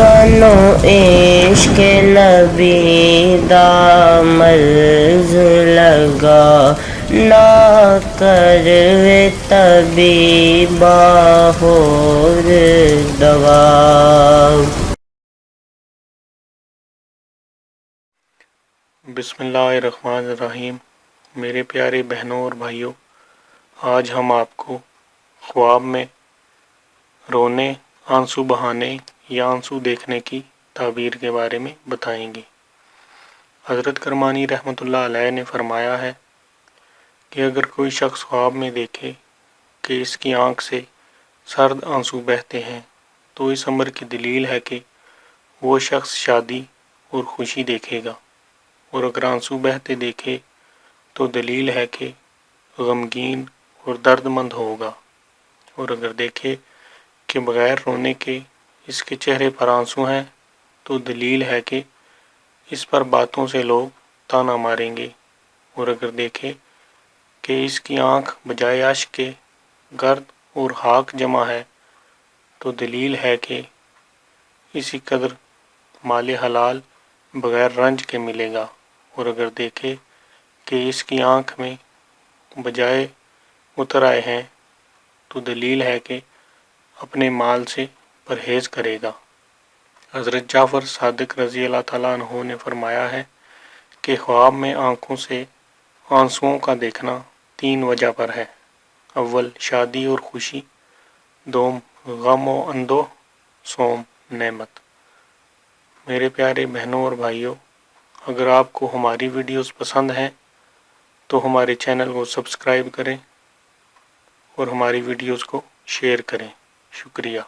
سانو عشق نبی دا مرض لگا، نہ کروے طبیبا ہور دوا۔ بسم اللہ الرحمن الرحیم۔ میرے پیارے بہنوں اور بھائیوں، آج ہم آپ کو خواب میں رونے، آنسو بہانے یا آنسو دیکھنے کی تعبیر کے بارے میں بتائیں گے۔ حضرت کرمانی رحمۃ اللہ علیہ نے فرمایا ہے کہ اگر کوئی شخص خواب میں دیکھے کہ اس کی آنکھ سے سرد آنسو بہتے ہیں تو اس امر کی دلیل ہے کہ وہ شخص شادی اور خوشی دیکھے گا، اور اگر آنسو بہتے دیکھے تو دلیل ہے کہ غمگین اور درد مند ہوگا، اور اگر دیکھے کہ بغیر رونے کے اس کے چہرے پر آنسو ہیں تو دلیل ہے کہ اس پر باتوں سے لوگ طعنہ ماریں گے، اور اگر دیکھے کہ اس کی آنکھ بجائے اشک کے گرد اور خاک جمع ہے تو دلیل ہے کہ اسی قدر مال حلال بغیر رنج کے ملے گا، اور اگر دیکھے کہ اس کی آنکھ میں بجائے اتر آئے ہیں تو دلیل ہے کہ اپنے مال سے پرہیز کرے گا۔ حضرت جعفر صادق رضی اللہ تعالیٰ عنہ نے فرمایا ہے کہ خواب میں آنکھوں سے آنسوؤں کا دیکھنا 3 وجہ پر ہے۔ اول شادی اور خوشی، دوم غم و اندوہ، سوم نعمت۔ میرے پیارے بہنوں اور بھائیوں، اگر آپ کو ہماری ویڈیوز پسند ہیں تو ہمارے چینل کو سبسکرائب کریں اور ہماری ویڈیوز کو شیئر کریں۔ شکریہ۔